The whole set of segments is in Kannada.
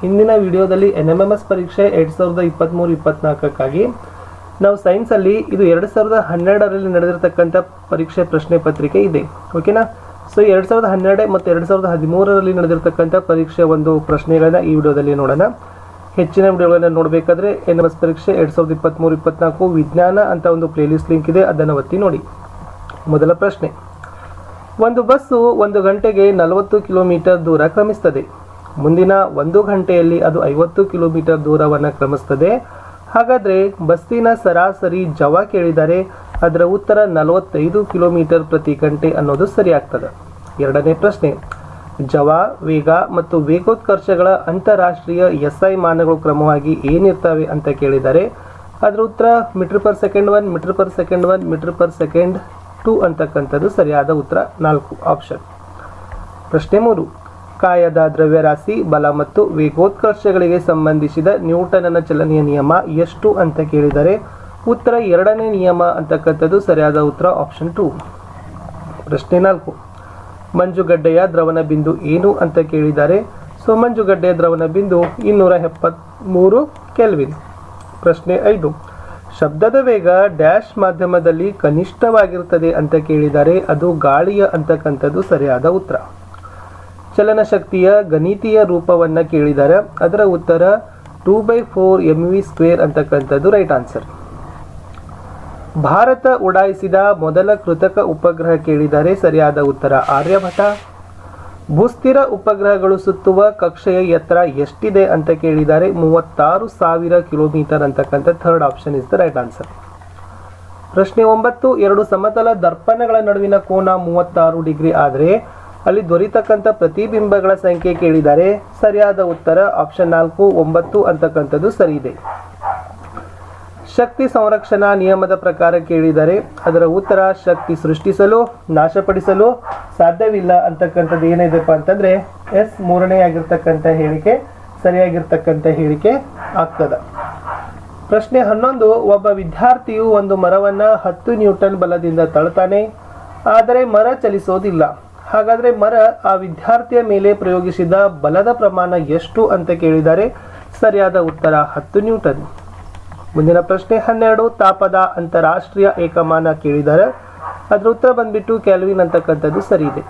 ಇಂದಿನ ವಿಡಿಯೋದಲ್ಲಿ NMMS ಪರೀಕ್ಷೆ 2023-24 ನಾವು ಸೈನ್ಸ್ ಅಲ್ಲಿ ಇದು 2012ರಲ್ಲಿ ನಡೆದಿರತಕ್ಕಂತ ಪರೀಕ್ಷೆ ಪ್ರಶ್ನೆ ಪತ್ರಿಕೆ ಇದೆ. ಓಕೆನಾ? ಸೊ 2012 ಮತ್ತು 2013ರಲ್ಲಿ ನಡೆದಿರತಕ್ಕಂತ ಪರೀಕ್ಷೆ ಒಂದು ಪ್ರಶ್ನೆಗಳನ್ನ ಈ ವಿಡಿಯೋದಲ್ಲಿ ನೋಡೋಣ. ಹೆಚ್ಚಿನ ವಿಡಿಯೋಗಳನ್ನು ನೋಡಬೇಕಾದ್ರೆ NMS ಪರೀಕ್ಷೆ 2023-24 ವಿಜ್ಞಾನ ಅಂತ ಒಂದು ಪ್ಲೇಲಿಸ್ಟ್ ಲಿಂಕ್ ಇದೆ, ಅದನ್ನು ಒತ್ತಿ ನೋಡಿ. ಮೊದಲ ಪ್ರಶ್ನೆ, ಒಂದು ಬಸ್ಸು 1 ಗಂಟೆಗೆ 40 ಕಿಲೋಮೀಟರ್ ದೂರ ಕ್ರಮಿಸುತ್ತದೆ. ಮುಂದಿನ 1 ಗಂಟೆಯಲ್ಲಿ ಅದು 50 ಕಿಲೋಮೀಟರ್ ದೂರವನ್ನು ಕ್ರಮಿಸುತ್ತದೆ. ಹಾಗಾದರೆ ಬಸ್ಸಿನ ಸರಾಸರಿ ಜವ ಕೇಳಿದರೆ ಅದರ ಉತ್ತರ 45 ಕಿಲೋಮೀಟರ್ ಪ್ರತಿ ಗಂಟೆ ಅನ್ನೋದು ಸರಿಯಾಗ್ತದೆ. ಎರಡನೇ ಪ್ರಶ್ನೆ, ಜವ, ವೇಗ ಮತ್ತು ವೇಗೋತ್ಕರ್ಷಗಳ ಅಂತಾರಾಷ್ಟ್ರೀಯ SI ಮಾನಗಳು ಕ್ರಮವಾಗಿ ಏನಿರ್ತವೆ ಅಂತ ಕೇಳಿದರೆ ಅದರ ಉತ್ತರ metre per second 1, metre per second 1, metre per second 2 ಅಂತಕ್ಕಂಥದ್ದು ಸರಿಯಾದ ಉತ್ತರ 4 ಆಪ್ಷನ್. ಪ್ರಶ್ನೆ 3, ಕಾಯದ ದ್ರವ್ಯರಾಶಿ, ಬಲ ಮತ್ತು ವೇಗೋತ್ಕರ್ಷಗಳಿಗೆ ಸಂಬಂಧಿಸಿದ ನ್ಯೂಟನ್ನ ಚಲನೆಯ ನಿಯಮ ಎಷ್ಟು ಅಂತ ಕೇಳಿದರೆ ಉತ್ತರ 2ನೇ ನಿಯಮ ಅಂತಕ್ಕಂಥದ್ದು ಸರಿಯಾದ ಉತ್ತರ ಆಪ್ಷನ್ 2. ಪ್ರಶ್ನೆ 4, ಮಂಜುಗಡ್ಡೆಯ ದ್ರವಣ ಬಿಂದು ಏನು ಅಂತ ಕೇಳಿದ್ದಾರೆ. ಸೊ ಮಂಜುಗಡ್ಡೆಯ ದ್ರವಣ ಬಿಂದು 273 ಕೆಲ್ವಿನ್. ಪ್ರಶ್ನೆ 5, ಶಬ್ದದ ವೇಗ ಡ್ಯಾಶ್ ಮಾಧ್ಯಮದಲ್ಲಿ ಕನಿಷ್ಠವಾಗಿರುತ್ತದೆ ಅಂತ ಕೇಳಿದರೆ ಅದು ಗಾಳಿಯ ಅಂತಕ್ಕಂಥದ್ದು ಸರಿಯಾದ ಉತ್ತರ. ಚಲನಶಕ್ತಿಯ ಗಣಿತೀಯ ರೂಪವನ್ನು ಕೇಳಿದರೆ ಅದರ ಉತ್ತರ 2/4 mv² ಅಂತಕ್ಕಂಥದ್ದು ರೈಟ್ ಆನ್ಸರ್. ಭಾರತ ಉಡಾಯಿಸಿದ ಮೊದಲ ಕೃತಕ ಉಪಗ್ರಹ ಕೇಳಿದರೆ ಸರಿಯಾದ ಉತ್ತರ ಆರ್ಯಭಟ. ಭೂಸ್ಥಿರ ಉಪಗ್ರಹಗಳು ಸುತ್ತುವ ಕಕ್ಷೆಯ ಎತ್ತರ ಎಷ್ಟಿದೆ ಅಂತ ಕೇಳಿದರೆ 36,000 ಕಿಲೋಮೀಟರ್ ಅಂತಕ್ಕಂಥ third option is the right answer. ಪ್ರಶ್ನೆ 9, 2 ಸಮತಲ ದರ್ಪಣಗಳ ನಡುವಿನ ಕೋನ 36 ಡಿಗ್ರಿ ಆದರೆ ಅಲ್ಲಿ ದೊರೆತಕ್ಕಂಥ ಪ್ರತಿಬಿಂಬಗಳ ಸಂಖ್ಯೆ ಕೇಳಿದರೆ ಸರಿಯಾದ ಉತ್ತರ ಆಪ್ಷನ್ 4 9 ಅಂತಕ್ಕಂಥದ್ದು ಸರಿ ಇದೆ. ಶಕ್ತಿ ಸಂರಕ್ಷಣಾ ನಿಯಮದ ಪ್ರಕಾರ ಕೇಳಿದರೆ ಅದರ ಉತ್ತರ ಶಕ್ತಿ ಸೃಷ್ಟಿಸಲು ನಾಶಪಡಿಸಲು ಸಾಧ್ಯವಿಲ್ಲ ಅಂತಕ್ಕಂಥದ್ದು ಏನಿದೆಪ್ಪ ಅಂತಂದ್ರೆ ಎಸ್ 3ನೇ ಆಗಿರ್ತಕ್ಕಂಥ ಹೇಳಿಕೆ ಸರಿಯಾಗಿರ್ತಕ್ಕಂಥ ಹೇಳಿಕೆ ಆಗ್ತದೆ. ಪ್ರಶ್ನೆ 11, ಒಬ್ಬ ವಿದ್ಯಾರ್ಥಿಯು ಒಂದು ಮರವನ್ನು 10 ನ್ಯೂಟನ್ ಬಲದಿಂದ ತಳ್ತಾನೆ, ಆದರೆ ಮರ ಚಲಿಸೋದಿಲ್ಲ. ಹಾಗಾದ್ರೆ ಮರ ಆ ವಿದ್ಯಾರ್ಥಿಯ ಮೇಲೆ ಪ್ರಯೋಗಿಸಿದ ಬಲದ ಪ್ರಮಾಣ ಎಷ್ಟು ಅಂತ ಕೇಳಿದರೆ ಸರಿಯಾದ ಉತ್ತರ 10 ನ್ಯೂಟನ್. ಮುಂದಿನ ಪ್ರಶ್ನೆ 12, ತಾಪದ ಅಂತಾರಾಷ್ಟ್ರೀಯ ಏಕಮಾನ ಕೇಳಿದರೆ ಅದರ ಉತ್ತರ ಬಂದ್ಬಿಟ್ಟು ಕೆಲ್ವಿನ್ ಅಂತಕ್ಕಂಥದ್ದು ಸರಿ ಇದೆ.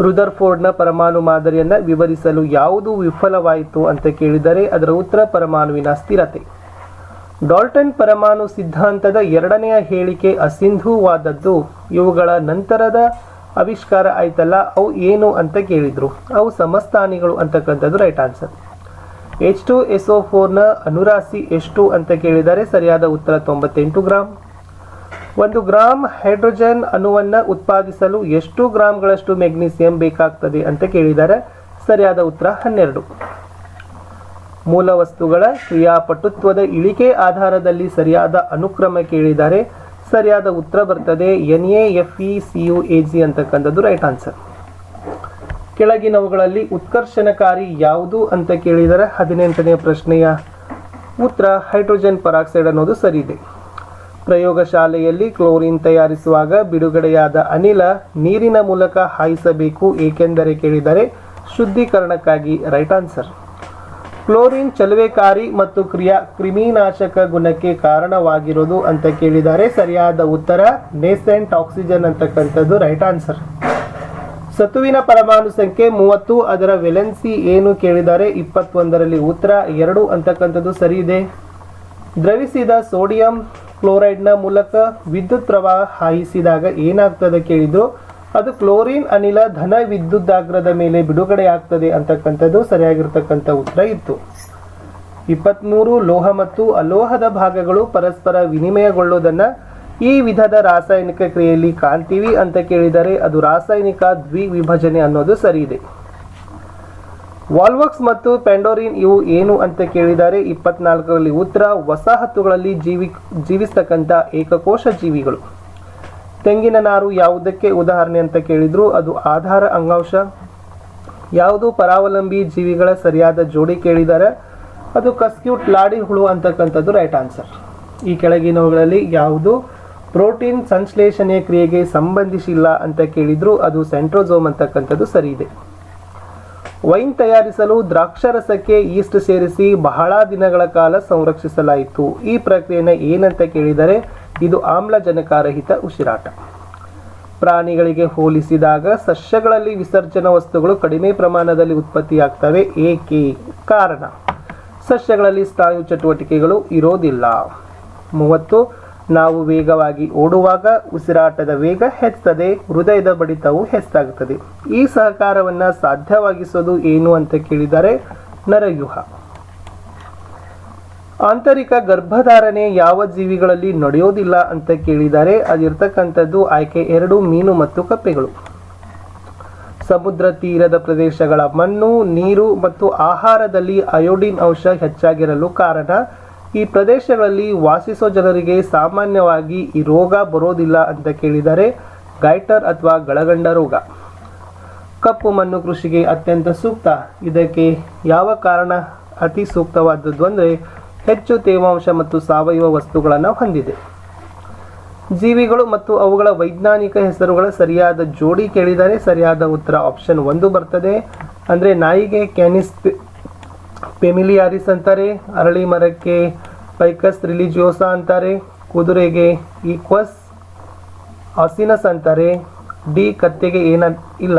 ರುದರ್ಫೋರ್ಡ್ನ ಪರಮಾಣು ಮಾದರಿಯನ್ನು ವಿವರಿಸಲು ಯಾವುದು ವಿಫಲವಾಯಿತು ಅಂತ ಕೇಳಿದರೆ ಅದರ ಉತ್ತರ ಪರಮಾಣುವಿನ ಸ್ಥಿರತೆ. ಡಾಲ್ಟನ್ ಪರಮಾಣು ಸಿದ್ಧಾಂತದ 2ನೆಯ ಹೇಳಿಕೆ ಅಸಿಂಧುವಾದದ್ದು. ಇವುಗಳ ನಂತರದ ಆವಿಷ್ಕಾರ ಆಯ್ತಲ್ಲ ಅವು ಏನು ಅಂತ ಕೇಳಿದ್ರು, ಅವು ಸಮಸ್ಥಾನಿಗಳು ಅಂತಕ್ಕಂಥದ್ದು ರೈಟ್ ಆನ್ಸರ್. H2SO4ನ ಅನುರಾಶಿ ಎಷ್ಟು ಅಂತ ಕೇಳಿದರೆ ಸರಿಯಾದ ಉತ್ತರ 98 ಗ್ರಾಂ. 1 ಗ್ರಾಂ ಹೈಡ್ರೋಜನ್ ಅಣುವನ್ನು ಉತ್ಪಾದಿಸಲು ಎಷ್ಟು ಗ್ರಾಂಗಳಷ್ಟು ಮೆಗ್ನೀಸಿಯಂ ಬೇಕಾಗ್ತದೆ ಅಂತ ಕೇಳಿದರೆ ಸರಿಯಾದ ಉತ್ತರ 12. ಮೂಲ ವಸ್ತುಗಳ ಕ್ರಿಯಾಪಟುತ್ವದ ಇಳಿಕೆ ಆಧಾರದಲ್ಲಿ ಸರಿಯಾದ ಅನುಕ್ರಮ ಕೇಳಿದರೆ ಸರಿಯಾದ ಉತ್ತರ ಬರ್ತದೆ NaFeCuAg ಅಂತಕ್ಕಂಥದ್ದು ರೈಟ್ ಆನ್ಸರ್. ಕೆಳಗಿನವುಗಳಲ್ಲಿ ಉತ್ಕರ್ಷಣಕಾರಿ ಯಾವುದು ಅಂತ ಕೇಳಿದರೆ 18ನೇ ಪ್ರಶ್ನೆಯ ಉತ್ತರ ಹೈಡ್ರೋಜನ್ ಪರಾಕ್ಸೈಡ್ ಅನ್ನೋದು ಸರಿ ಇದೆ. ಪ್ರಯೋಗಶಾಲೆಯಲ್ಲಿ ಕ್ಲೋರಿನ್ ತಯಾರಿಸುವಾಗ ಬಿಡುಗಡೆಯಾದ ಅನಿಲ ನೀರಿನ ಮೂಲಕ ಹಾಯಿಸಬೇಕು ಏಕೆಂದರೆ ಕೇಳಿದರೆ ಶುದ್ಧೀಕರಣಕ್ಕಾಗಿ ರೈಟ್ ಆನ್ಸರ್. ಕ್ಲೋರಿನ್ ಚಲುವೆಕಾರಿ ಮತ್ತು ಕ್ರಿಮಿನಾಶಕ ಗುಣಕ್ಕೆ ಕಾರಣವಾಗಿರೋದು ಅಂತ ಕೇಳಿದರೆ ಸರಿಯಾದ ಉತ್ತರ ನೇಸೆಂಟ್ ಆಕ್ಸಿಜನ್ ಅಂತಕ್ಕಂಥದ್ದು ರೈಟ್ ಆನ್ಸರ್. ಸತುವಿನ ಪರಮಾಣು ಸಂಖ್ಯೆ 30, ಅದರ ವೆಲೆನ್ಸಿ ಏನು ಕೇಳಿದರೆ 21ರಲ್ಲಿ ಉತ್ತರ 2 ಅಂತಕ್ಕಂಥದ್ದು ಸರಿ ಇದೆ. ದ್ರವಿಸಿದ ಸೋಡಿಯಂ ಕ್ಲೋರೈಡ್ನ ಮೂಲಕ ವಿದ್ಯುತ್ ಪ್ರವಾಹ ಹಾಯಿಸಿದಾಗ ಏನಾಗ್ತದೆ ಕೇಳಿದ್ರು, ಅದು ಕ್ಲೋರಿನ್ ಅನಿಲ ಧನ ವಿದ್ಯುದಾಗ್ರದ ಮೇಲೆ ಬಿಡುಗಡೆಯಾಗ್ತದೆ ಅಂತಕ್ಕಂಥದ್ದು ಸರಿಯಾಗಿರ್ತಕ್ಕಂಥ ಉತ್ತರ ಇತ್ತು. 23, ಲೋಹ ಮತ್ತು ಅಲೋಹದ ಭಾಗಗಳು ಪರಸ್ಪರ ವಿನಿಮಯಗೊಳ್ಳುವುದನ್ನು ಈ ವಿಧದ ರಾಸಾಯನಿಕ ಕ್ರಿಯೆಯಲ್ಲಿ ಕಾಣ್ತೀವಿ ಅಂತ ಕೇಳಿದರೆ ಅದು ರಾಸಾಯನಿಕ ದ್ವಿವಿಭಜನೆ ಅನ್ನೋದು ಸರಿ ಇದೆ. ವಾಲ್ವಕ್ಸ್ ಮತ್ತು ಪೆಂಡೋರಿನ್ ಇವು ಏನು ಅಂತ ಕೇಳಿದರೆ 24ರಲ್ಲಿ ಉತ್ತರ ವಸಾಹತುಗಳಲ್ಲಿ ಜೀವಿಸ್ತಕ್ಕಂಥ ಏಕಕೋಶ ಜೀವಿಗಳು. ತೆಂಗಿನ ನಾರು ಯಾವುದಕ್ಕೆ ಉದಾಹರಣೆ ಅಂತ ಕೇಳಿದ್ರು ಅದು ಆಧಾರ ಅಂಗಾಂಶ. ಯಾವುದು ಪರಾವಲಂಬಿ ಜೀವಿಗಳ ಸರಿಯಾದ ಜೋಡಿ ಕೇಳಿದರೆ ಅದು ಕಸ್ಕ್ಯೂಟ್ ಲಾಡಿ ಹುಳು ಅಂತಕ್ಕಂಥದ್ದು ರೈಟ್ ಆನ್ಸರ್. ಈ ಕೆಳಗಿನವುಗಳಲ್ಲಿ ಯಾವುದು ಪ್ರೋಟೀನ್ ಸಂಶ್ಲೇಷಣೆಯ ಕ್ರಿಯೆಗೆ ಸಂಬಂಧಿಸಿಲ್ಲ ಅಂತ ಕೇಳಿದ್ರು ಅದು ಸೆಂಟ್ರೋಸೋಮ್ ಅಂತಕ್ಕಂಥದ್ದು ಸರಿ ಇದೆ. ವೈನ್ ತಯಾರಿಸಲು ದ್ರಾಕ್ಷಾರಸಕ್ಕೆ ಈಸ್ಟ್ ಸೇರಿಸಿ ಬಹಳ ದಿನಗಳ ಕಾಲ ಸಂರಕ್ಷಿಸಲಾಯಿತು. ಈ ಪ್ರಕ್ರಿಯೆಯನ್ನು ಏನಂತ ಕೇಳಿದರೆ ಇದು ಆಮ್ಲಜನಕರಹಿತ ಉಸಿರಾಟ. ಪ್ರಾಣಿಗಳಿಗೆ ಹೋಲಿಸಿದಾಗ ಸಸ್ಯಗಳಲ್ಲಿ ವಿಸರ್ಜನಾ ವಸ್ತುಗಳು ಕಡಿಮೆ ಪ್ರಮಾಣದಲ್ಲಿ ಉತ್ಪತ್ತಿಯಾಗ್ತವೆ. ಏಕೆ? ಕಾರಣ ಸಸ್ಯಗಳಲ್ಲಿ ಸ್ನಾಯು ಚಟುವಟಿಕೆಗಳು ಇರೋದಿಲ್ಲ. 30. ನಾವು ವೇಗವಾಗಿ ಓಡುವಾಗ ಉಸಿರಾಟದ ವೇಗ ಹೆಚ್ಚುತ್ತದೆ, ಹೃದಯದ ಬಡಿತವು ಹೆಚ್ಚಾಗುತ್ತದೆ. ಈ ಸಹಕಾರವನ್ನು ಸಾಧ್ಯವಾಗಿಸೋದು ಏನು ಅಂತ ಕೇಳಿದರೆ ನರವ್ಯೂಹ. ಆಂತರಿಕ ಗರ್ಭಧಾರಣೆ ಯಾವ ಜೀವಿಗಳಲ್ಲಿ ನಡೆಯೋದಿಲ್ಲ ಅಂತ ಕೇಳಿದರೆ ಅದಿರ್ತಕ್ಕಂಥದ್ದು ಆಯ್ಕೆ 2 ಮೀನು ಮತ್ತು ಕಪ್ಪೆಗಳು. ಸಮುದ್ರ ತೀರದ ಪ್ರದೇಶಗಳ ಮಣ್ಣು, ನೀರು ಮತ್ತು ಆಹಾರದಲ್ಲಿ ಅಯೋಡಿನ್ ಅಂಶ ಹೆಚ್ಚಾಗಿರಲು ಕಾರಣ ಈ ಪ್ರದೇಶಗಳಲ್ಲಿ ವಾಸಿಸೋ ಜನರಿಗೆ ಸಾಮಾನ್ಯವಾಗಿ ಈ ರೋಗ ಬರೋದಿಲ್ಲ ಅಂತ ಕೇಳಿದರೆ ಗೈಟರ್ ಅಥವಾ ಗಳಗಂಡ ರೋಗ. ಕಪ್ಪು ಮಣ್ಣು ಕೃಷಿಗೆ ಅತ್ಯಂತ ಸೂಕ್ತ. ಇದಕ್ಕೆ ಯಾವ ಕಾರಣ ಅತಿ ಸೂಕ್ತವಾದದ್ದು ಅಂದರೆ ಹೆಚ್ಚು ತೇವಾಂಶ ಮತ್ತು ಸಾವಯವ ವಸ್ತುಗಳನ್ನು ಹೊಂದಿದೆ. ಜೀವಿಗಳು ಮತ್ತು ಅವುಗಳ ವೈಜ್ಞಾನಿಕ ಹೆಸರುಗಳ ಸರಿಯಾದ ಜೋಡಿ ಕೇಳಿದರೆ ಸರಿಯಾದ ಉತ್ತರ ಆಪ್ಷನ್ 1 ಬರ್ತದೆ. ಅಂದರೆ ನಾಯಿಗೆ ಕ್ಯಾನಿಸ್ ಫೆಮಿಲಿಯಾರಿಸ್ ಅಂತಾರೆ, ಅರಳಿ ಮರಕ್ಕೆ ಪೈಕಸ್ ರಿಲಿಜಿಯೋಸಾ ಅಂತಾರೆ, ಕುದುರೆಗೆ ಈಕ್ವಸ್ ಆಸಿನಸ್ ಅಂತಾರೆ. ಡಿ ಕತ್ತೆಗೆ ಇಲ್ಲ.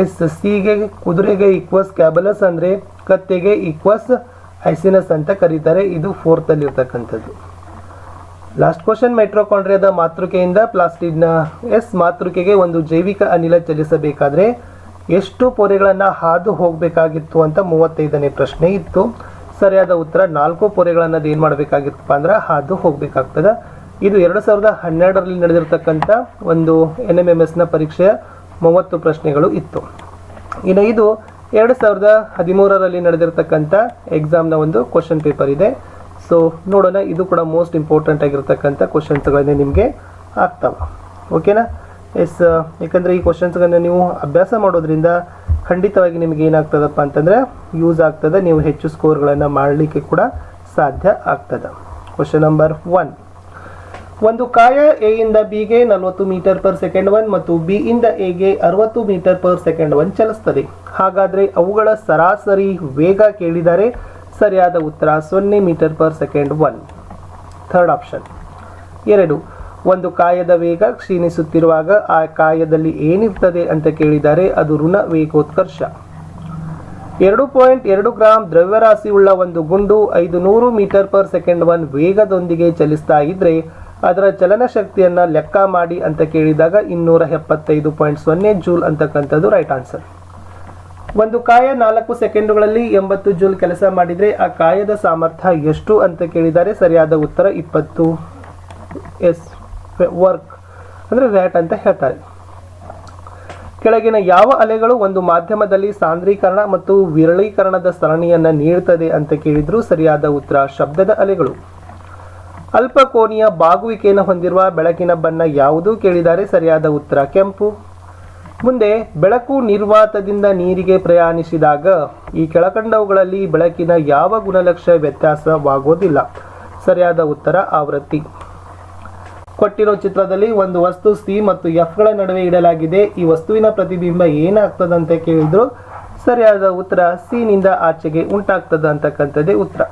ಎಸ್ ಸಿಗೆ ಕುದುರೆಗೆ ಈಕ್ವಸ್ ಕ್ಯಾಬಲಸ್ ಅಂದರೆ ಕತ್ತೆಗೆ ಈಕ್ವಸ್ ಐಸಿನಸ್ ಅಂತ ಕರೀತಾರೆ. ಇದು 4th ಅಲ್ಲಿ ಇರ್ತಕ್ಕಂಥದ್ದು. ಲಾಸ್ಟ್ ಕ್ವಶನ್, ಮೈಟ್ರೋಕಾಂಡ್ರಿಯಾದ ಮಾತೃಕೆಯಿಂದ ಪ್ಲಾಸ್ಟಿಡ್ನ ಮಾತೃಕೆಗೆ ಒಂದು ಜೈವಿಕ ಅನಿಲ ಚಲಿಸಬೇಕಾದ್ರೆ ಎಷ್ಟು ಪೊರೆಗಳನ್ನು ಹಾದು ಹೋಗಬೇಕಾಗಿತ್ತು ಅಂತ 35ನೇ ಪ್ರಶ್ನೆ ಇತ್ತು. ಸರಿಯಾದ ಉತ್ತರ 4 ಪೊರೆಗಳನ್ನು ಏನು ಮಾಡಬೇಕಾಗಿತ್ತಪ್ಪ ಅಂದ್ರೆ ಹಾದು ಹೋಗಬೇಕಾಗ್ತದೆ. ಇದು 2012ರಲ್ಲಿ ನಡೆದಿರ್ತಕ್ಕಂಥ ಒಂದು NMMSನ ಪರೀಕ್ಷೆಯ 30 ಪ್ರಶ್ನೆಗಳು ಇತ್ತು. ಇನ್ನು ಇದು 2013ರಲ್ಲಿ ನಡೆದಿರ್ತಕ್ಕಂಥ ಎಕ್ಸಾಮ್ನ ಒಂದು ಕ್ವಶನ್ ಪೇಪರ್ ಇದೆ. ಸೊ ನೋಡೋಣ, ಇದು ಕೂಡ ಮೋಸ್ಟ್ ಇಂಪಾರ್ಟೆಂಟ್ ಆಗಿರ್ತಕ್ಕಂಥ ಕ್ವಶನ್ಸ್ಗಳನ್ನೇ ನಿಮಗೆ ಆಗ್ತವೆ. ಓಕೆನಾ? ಎಸ್, ಯಾಕಂದರೆ ಈ ಕ್ವಶನ್ಸ್ಗಳನ್ನ ನೀವು ಅಭ್ಯಾಸ ಮಾಡೋದ್ರಿಂದ ಖಂಡಿತವಾಗಿ ನಿಮಗೆ ಏನಾಗ್ತದಪ್ಪ ಅಂತಂದರೆ ಯೂಸ್ ಆಗ್ತದೆ. ನೀವು ಹೆಚ್ಚು ಸ್ಕೋರ್ಗಳನ್ನು ಮಾಡಲಿಕ್ಕೆ ಕೂಡ ಸಾಧ್ಯ ಆಗ್ತದೆ. Question number 1. ಒಂದು ಕಾಯ ಎ ಇಂದ ಬಿಗೆ 40 ಮೀಟರ್ ಪರ್ ಸೆಕೆಂಡ್ 1 ಮತ್ತು ಬಿ ಇಂದ ಎಗೆ 60 ಮೀಟರ್ ಪರ್ ಸೆಕೆಂಡ್ 1 ಚಲಿಸ್ತದೆ. ಹಾಗಾದರೆ ಅವುಗಳ ಸರಾಸರಿ ವೇಗ ಕೇಳಿದರೆ ಸರಿಯಾದ ಉತ್ತರ 0 metre per second 1. Third option. 2. ಒಂದು ಕಾಯದ ವೇಗ ಕ್ಷೀಣಿಸುತ್ತಿರುವಾಗ ಆ ಕಾಯದಲ್ಲಿ ಏನಿರ್ತದೆ ಅಂತ ಕೇಳಿದರೆ ಅದು ಋಣ ವೇಗೋತ್ಕರ್ಷ. 2.2 ಗ್ರಾಂ ದ್ರವ್ಯರಾಶಿ ಉಳ್ಳ ಒಂದು ಗುಂಡು 500 ಮೀಟರ್ ಪರ್ ಸೆಕೆಂಡ್ 1 ವೇಗದೊಂದಿಗೆ ಚಲಿಸ್ತಾ ಇದ್ರೆ ಅದರ ಚಲನಶಕ್ತಿಯನ್ನು ಲೆಕ್ಕ ಮಾಡಿ ಅಂತ ಕೇಳಿದಾಗ 275.0 ಜೂಲ್ ಅಂತಕ್ಕಂಥದ್ದು ರೈಟ್ ಆನ್ಸರ್. ಒಂದು ಕಾಯ 4 ಸೆಕೆಂಡುಗಳಲ್ಲಿ 80 ಜೂಲ್ ಕೆಲಸ ಮಾಡಿದರೆ ಆ ಕಾಯದ ಸಾಮರ್ಥ್ಯ ಎಷ್ಟು ಅಂತ ಕೇಳಿದರೆ ಸರಿಯಾದ ಉತ್ತರ 20 ವರ್ಕ್ ಅಂದರೆ ವ್ಯಾಟ್ ಅಂತ ಹೇಳ್ತಾರೆ. ಕೆಳಗಿನ ಯಾವ ಅಲೆಗಳು ಒಂದು ಮಾಧ್ಯಮದಲ್ಲಿ ಸಾಂದ್ರೀಕರಣ ಮತ್ತು ವಿರಳೀಕರಣದ ಸರಣಿಯನ್ನು ನೀಡುತ್ತದೆ ಅಂತ ಕೇಳಿದ್ರು ಸರಿಯಾದ ಉತ್ತರ ಶಬ್ದದ ಅಲೆಗಳು. ಅಲ್ಪ ಕೋನೀಯ ಬಾಗುವಿಕೆಯನ್ನು ಹೊಂದಿರುವ ಬೆಳಕಿನ ಬಣ್ಣ ಯಾವುದು ಕೇಳಿದರೆ ಸರಿಯಾದ ಉತ್ತರ ಕೆಂಪು. ಮುಂದೆ ಬೆಳಕು ನಿರ್ವಾತದಿಂದ ನೀರಿಗೆ ಪ್ರಯಾಣಿಸಿದಾಗ ಈ ಕೆಳಕಂಡವುಗಳಲ್ಲಿ ಬೆಳಕಿನ ಯಾವ ಗುಣಲಕ್ಷಣ ವ್ಯತ್ಯಾಸವಾಗೋದಿಲ್ಲ. ಸರಿಯಾದ ಉತ್ತರ ಆವೃತ್ತಿ. ಕೊಟ್ಟಿರೋ ಚಿತ್ರದಲ್ಲಿ ಒಂದು ವಸ್ತು ಸಿ ಮತ್ತು ಎಫ್ಗಳ ನಡುವೆ ಇಡಲಾಗಿದೆ. ಈ ವಸ್ತುವಿನ ಪ್ರತಿಬಿಂಬ ಏನಾಗ್ತದೆ ಅಂತ ಕೇಳಿದ್ರು ಸರಿಯಾದ ಉತ್ತರ ಸಿ ನಿಂದ ಆಚೆಗೆ ಉಂಟಾಗ್ತದೆ ಅಂತಕ್ಕಂಥದ್ದೇ ಉತ್ತರ.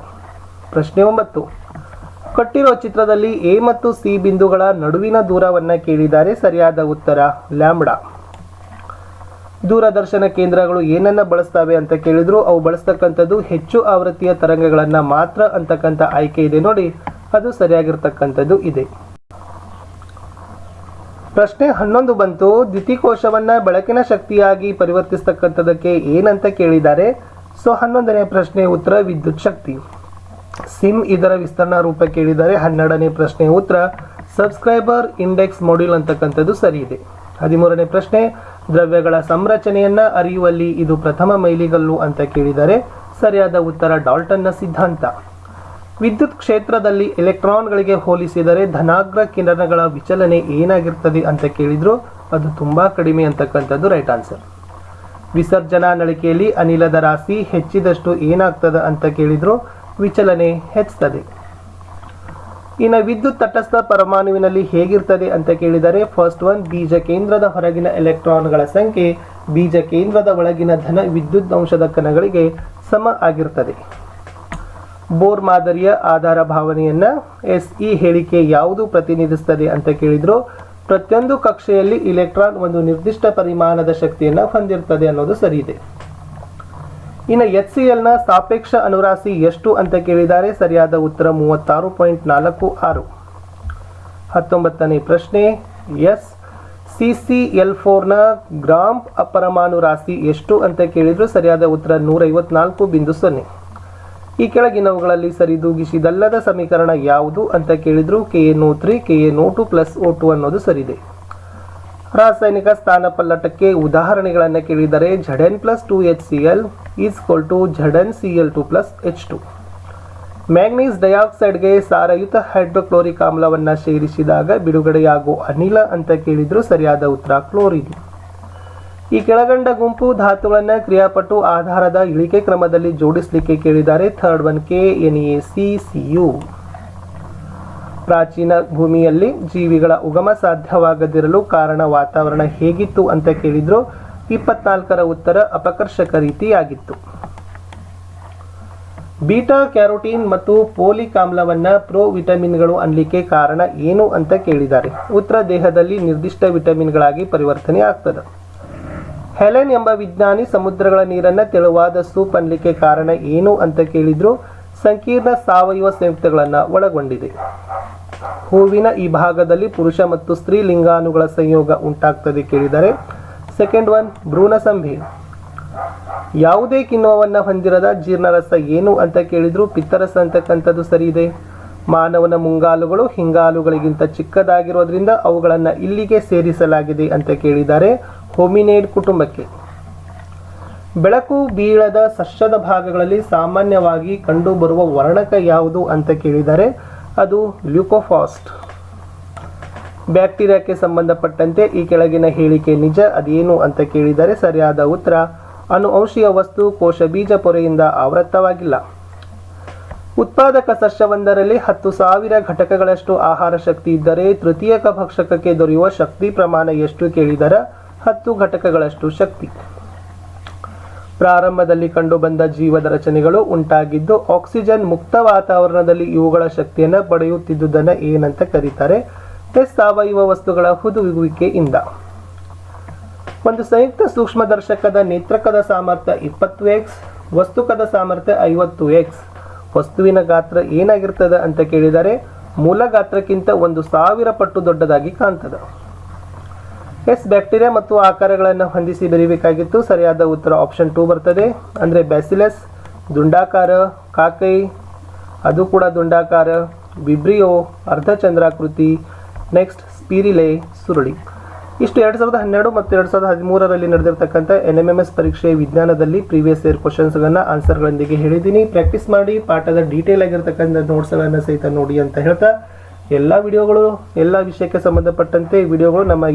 ಪ್ರಶ್ನೆ 9. ಕೊಟ್ಟಿರೋ ಚಿತ್ರದಲ್ಲಿ ಎ ಮತ್ತು ಸಿ ಬಿಂದುಗಳ ನಡುವಿನ ದೂರವನ್ನು ಕೇಳಿದ್ದಾರೆ ಸರಿಯಾದ ಉತ್ತರ ಲ್ಯಾಂಬ್ಡಾ. ದೂರದರ್ಶನ ಕೇಂದ್ರಗಳು ಏನನ್ನ ಬಳಸ್ತವೆ ಅಂತ ಕೇಳಿದ್ರು ಅವು ಬಳಸ್ತಕ್ಕಂಥದ್ದು ಹೆಚ್ಚು ಆವೃತ್ತಿಯ ತರಂಗಗಳನ್ನು ಮಾತ್ರ ಅಂತಕ್ಕಂಥ ಆಯ್ಕೆ ಇದೆ ನೋಡಿ, ಅದು ಸರಿಯಾಗಿರ್ತಕ್ಕಂಥದ್ದು ಇದೆ. ಪ್ರಶ್ನೆ 11 ಬಂತು. ದ್ಯುತಿಕೋಶವನ್ನ ಬೆಳಕಿನ ಶಕ್ತಿಯಾಗಿ ಪರಿವರ್ತಿಸ್ತಕ್ಕಂಥದಕ್ಕೆ ಏನಂತ ಕೇಳಿದ್ದಾರೆ. ಸೊ 11ನೇ ಪ್ರಶ್ನೆ ಉತ್ತರ ವಿದ್ಯುತ್ ಶಕ್ತಿ. ಸಿಮ್ ಇದರ ವಿಸ್ತರಣಾ ರೂಪ ಕೇಳಿದ್ದಾರೆ. 12ನೇ ಪ್ರಶ್ನೆ ಉತ್ತರ ಸಬ್ಸ್ಕ್ರೈಬರ್ ಇಂಡೆಕ್ಸ್ ಮಾಡ್ಯೂಲ್ ಅಂತಕ್ಕಂಥದ್ದು ಸರಿ ಇದೆ. 13ನೇ ಪ್ರಶ್ನೆ ದ್ರವ್ಯಗಳ ಸಂರಚನೆಯನ್ನ ಅರಿಯುವಲ್ಲಿ ಇದು ಪ್ರಥಮ ಮೈಲಿಗಲ್ಲು ಅಂತ ಕೇಳಿದ್ದಾರೆ. ಸರಿಯಾದ ಉತ್ತರ ಡಾಲ್ಟನ್ನ ಸಿದ್ಧಾಂತ. ವಿದ್ಯುತ್ ಕ್ಷೇತ್ರದಲ್ಲಿ ಎಲೆಕ್ಟ್ರಾನ್ಗಳಿಗೆ ಹೋಲಿಸಿದರೆ ಧನಾಗ್ರ ಕಿರಣಗಳ ವಿಚಲನೆ ಏನಾಗಿರ್ತದೆ ಅಂತ ಕೇಳಿದ್ರು ಅದು ತುಂಬಾ ಕಡಿಮೆ ಅಂತಕ್ಕಂಥದ್ದು ರೈಟ್ ಆನ್ಸರ್. ವಿಸರ್ಜನಾ ನಳಿಕೆಯಲ್ಲಿ ಅನಿಲದ ರಾಶಿ ಹೆಚ್ಚಿದಷ್ಟು ಏನಾಗ್ತದೆ ಅಂತ ಕೇಳಿದ್ರು ವಿಚಲನೆ ಹೆಚ್ಚುತ್ತದೆ. ಇನ್ನು ವಿದ್ಯುತ್ ತಟಸ್ಥ ಪರಮಾಣುವಿನಲ್ಲಿ ಹೇಗಿರ್ತದೆ ಅಂತ ಕೇಳಿದರೆ, ಫಸ್ಟ್ ಒನ್, ಬೀಜ ಕೇಂದ್ರದ ಹೊರಗಿನ ಎಲೆಕ್ಟ್ರಾನ್ಗಳ ಸಂಖ್ಯೆ ಬೀಜ ಕೇಂದ್ರದ ಒಳಗಿನ ಧನ ವಿದ್ಯುತ್ ಅಂಶದ ಕಣಗಳಿಗೆ ಸಮ ಆಗಿರ್ತದೆ. ಬೋರ್ ಮಾದರಿಯ ಆಧಾರ ಭಾವನೆಯನ್ನ ಈ ಹೇಳಿಕೆ ಯಾವುದು ಪ್ರತಿನಿಧಿಸುತ್ತದೆ ಅಂತ ಕೇಳಿದ್ರು, ಪ್ರತಿಯೊಂದು ಕಕ್ಷೆಯಲ್ಲಿ ಇಲೆಕ್ಟ್ರಾನ್ ಒಂದು ನಿರ್ದಿಷ್ಟ ಪರಿಮಾಣದ ಶಕ್ತಿಯನ್ನು ಹೊಂದಿರ್ತದೆ ಅನ್ನೋದು ಸರಿ ಇದೆ. ಇನ್ನು HCl ನ ಸಾಪೇಕ್ಷ ಅನುರಾಶಿ ಎಷ್ಟು ಅಂತ ಕೇಳಿದ್ದಾರೆ, ಸರಿಯಾದ ಉತ್ತರ 36.46. 19ನೇ ಪ್ರಶ್ನೆ, CCl4 ನ ಗ್ರಾಂ ಅಪರಮಾಣು ರಾಶಿ ಎಷ್ಟು ಅಂತ ಕೇಳಿದ್ರು, ಸರಿಯಾದ ಉತ್ತರ 154.0. ಈ ಕೆಳಗಿನವುಗಳಲ್ಲಿ ಸರಿದೂಗಿಸಿದಲ್ಲದ ಸಮೀಕರಣ ಯಾವುದು ಅಂತ ಕೇಳಿದ್ರು, KNO3 KNO2 + O2 ಅನ್ನೋದು ಸರಿದೆ. ರಾಸಾಯನಿಕ ಸ್ಥಾನಪಲ್ಲಟಕ್ಕೆ ಉದಾಹರಣೆಗಳನ್ನು ಕೇಳಿದರೆ, Zn + 2HCl = ZnCl2 + H2. Manganese ಡೈಆಕ್ಸೈಡ್ಗೆ ಸಾರಯುತ hydrochloric ಆಮ್ಲವನ್ನು ಸೇರಿಸಿದಾಗ ಬಿಡುಗಡೆಯಾಗುವ ಅನಿಲ ಅಂತ ಕೇಳಿದ್ರು, ಸರಿಯಾದ ಉತ್ತರ ಕ್ಲೋರಿನ್. ಈ ಕೆಳಗಂಡ ಗುಂಪು ಧಾತುಗಳನ್ನು ಕ್ರಿಯಾಪಟು ಆಧಾರದ ಇಳಿಕೆ ಕ್ರಮದಲ್ಲಿ ಜೋಡಿಸಲಿಕ್ಕೆ ಕೇಳಿದ್ದಾರೆ, ಥರ್ಡ್ ಒನ್ KNaCCU. ಪ್ರಾಚೀನ ಭೂಮಿಯಲ್ಲಿ ಜೀವಿಗಳ ಉಗಮ ಸಾಧ್ಯವಾಗದಿರಲು ಕಾರಣ ವಾತಾವರಣ ಹೇಗಿತ್ತು ಅಂತ ಕೇಳಿದ್ರು, 24ರ ಉತ್ತರ ಅಪಕರ್ಷಕ ರೀತಿಯಾಗಿತ್ತು. ಬೀಟಾ ಕ್ಯಾರೋಟಿನ್ ಮತ್ತು ಪೋಲಿಕ್ ಆಮ್ಲವನ್ನ ವಿಟಮಿನ್ಗಳು ಅನ್ಲಿಕ್ಕೆ ಕಾರಣ ಏನು ಅಂತ ಕೇಳಿದ್ದಾರೆ, ಉತ್ತರ ದೇಹದಲ್ಲಿ ನಿರ್ದಿಷ್ಟ ವಿಟಮಿನ್ಗಳಾಗಿ ಪರಿವರ್ತನೆ ಆಗ್ತದೆ. ಹೆಲೆನ್ ಎಂಬ ವಿಜ್ಞಾನಿ ಸಮುದ್ರಗಳ ನೀರನ್ನ ತೆಳುವಾದ ಸೂಪ್ ಅನ್ಲಿಕ್ಕೆ ಕಾರಣ ಏನು ಅಂತ ಕೇಳಿದ್ರು, ಸಂಕೀರ್ಣ ಸಾವಯವ ಸಂಯುಕ್ತಗಳನ್ನು ಒಳಗೊಂಡಿದೆ. ಹೂವಿನ ಈ ಭಾಗದಲ್ಲಿ ಪುರುಷ ಮತ್ತು ಸ್ತ್ರೀ ಲಿಂಗಾಣುಗಳ ಸಂಯೋಗ ಉಂಟಾಗ್ತದೆ ಕೇಳಿದರೆ, ಸೆಕೆಂಡ್ ಒನ್ ಭ್ರೂಣಸಂಭಿ. ಯಾವುದೇ ಕಿಣ್ವವನ್ನು ಹೊಂದಿರದ ಜೀರ್ಣರಸ ಏನು ಅಂತ ಕೇಳಿದ್ರು, ಪಿತ್ತರಸ ಅಂತಕ್ಕಂಥದ್ದು ಸರಿ ಇದೆ. ಮಾನವನ ಮುಂಗಾಲುಗಳು ಹಿಂಗಾಲುಗಳಿಗಿಂತ ಚಿಕ್ಕದಾಗಿರೋದ್ರಿಂದ ಅವುಗಳನ್ನು ಇಲ್ಲಿಗೆ ಸೇರಿಸಲಾಗಿದೆ ಅಂತ ಕೇಳಿದ್ದಾರೆ, ಹೋಮಿನೇಡ್ ಕುಟುಂಬಕ್ಕೆ. ಬೆಳಕು ಬೀಳದ ಸಸ್ಯದ ಭಾಗಗಳಲ್ಲಿ ಸಾಮಾನ್ಯವಾಗಿ ಕಂಡುಬರುವ ವರ್ಣಕ ಯಾವುದು ಅಂತ ಕೇಳಿದರೆ, ಅದು ಲ್ಯೂಕೋಫಾಸ್ಟ್. ಬ್ಯಾಕ್ಟೀರಿಯಾಕ್ಕೆ ಸಂಬಂಧಪಟ್ಟಂತೆ ಈ ಕೆಳಗಿನ ಹೇಳಿಕೆ ನಿಜ, ಅದೇನು ಅಂತ ಕೇಳಿದರೆ, ಸರಿಯಾದ ಉತ್ತರ ಅನುವಂಶೀಯ ವಸ್ತು ಕೋಶ ಬೀಜ ಪೊರೆಯಿಂದ ಆವೃತವಾಗಿಲ್ಲ. ಉತ್ಪಾದಕ ಸಸ್ಯವೊಂದರಲ್ಲಿ 10,000 ಘಟಕಗಳಷ್ಟು ಆಹಾರ ಶಕ್ತಿ ಇದ್ದರೆ ತೃತೀಯಕ ಭಕ್ಷಕಕ್ಕೆ ದೊರೆಯುವ ಶಕ್ತಿ ಪ್ರಮಾಣ ಎಷ್ಟು ಕೇಳಿದರೆ, 10 ಘಟಕಗಳಷ್ಟು ಶಕ್ತಿ. ಪ್ರಾರಂಭದಲ್ಲಿ ಕಂಡುಬಂದ ಜೀವದ ರಚನೆಗಳು ಉಂಟಾಗಿದ್ದು ಆಕ್ಸಿಜನ್ ಮುಕ್ತ ವಾತಾವರಣದಲ್ಲಿ ಇವುಗಳ ಶಕ್ತಿಯನ್ನು ಪಡೆಯುತ್ತಿದ್ದುದನ್ನು ಏನಂತ ಕರೀತಾರೆ, ಸಾವಯವ ವಸ್ತುಗಳ ಹುದುಗುವಿಕೆಯಿಂದ. ಒಂದು ಸಂಯುಕ್ತ ಸೂಕ್ಷ್ಮದರ್ಶಕದ ನೇತ್ರಕದ ಸಾಮರ್ಥ್ಯ 20x, ವಸ್ತುಕದ ಸಾಮರ್ಥ್ಯ 50x. ವಸ್ತುವಿನ ಗಾತ್ರ ಏನಾಗಿರ್ತದೆ ಅಂತ ಕೇಳಿದರೆ, ಮೂಲ ಗಾತ್ರಕ್ಕಿಂತ 1,000 ಪಟ್ಟು ದೊಡ್ಡದಾಗಿ ಕಾಣ್ತದೆ. ಬ್ಯಾಕ್ಟೀರಿಯಾ ಮತ್ತು ಆಕಾರಗಳನ್ನು ಹೊಂದಿಸಿ ಬರೀಬೇಕಾಗಿತ್ತು, ಸರಿಯಾದ ಉತ್ತರ ಆಪ್ಷನ್ 2 ಬರ್ತದೆ. ಅಂದರೆ ಬ್ಯಾಸಿಲಸ್ ದುಂಡಾಕಾರ, ಕಾಕೈ ಅದು ಕೂಡ ದುಂಡಾಕಾರ, ವಿಬ್ರಿಯೋ ಅರ್ಧಚಂದ್ರಾಕೃತಿ, ನೆಕ್ಸ್ಟ್ ಸ್ಪಿರಿಲೆ ಸುರುಳಿ. ಇಷ್ಟು 2012 ಮತ್ತು 2013ರಲ್ಲಿ ನಡೆದಿರ್ತಕ್ಕಂಥ NMMS ಪರೀಕ್ಷೆ ವಿಜ್ಞಾನದಲ್ಲಿ ಪ್ರೀವಿಯಸ್ ಇಯರ್ ಕ್ವಶನ್ಸ್ಗಳನ್ನು ಆನ್ಸರ್ಗಳೊಂದಿಗೆ ಹೇಳಿದ್ದೀನಿ. ಪ್ರಾಕ್ಟೀಸ್ ಮಾಡಿ, ಪಾಠದ ಡೀಟೇಲ್ ಆಗಿರ್ತಕ್ಕಂಥ ನೋಟ್ಸ್ಗಳನ್ನು ಸಹಿತ ನೋಡಿ ಅಂತ ಹೇಳ್ತಾ, ಎಲ್ಲ ವಿಡಿಯೋಗಳು ಎಲ್ಲ ವಿಷಯಕ್ಕೆ ಸಂಬಂಧಪಟ್ಟಂತೆ ವಿಡಿಯೋಗಳು ನಮ್ಮ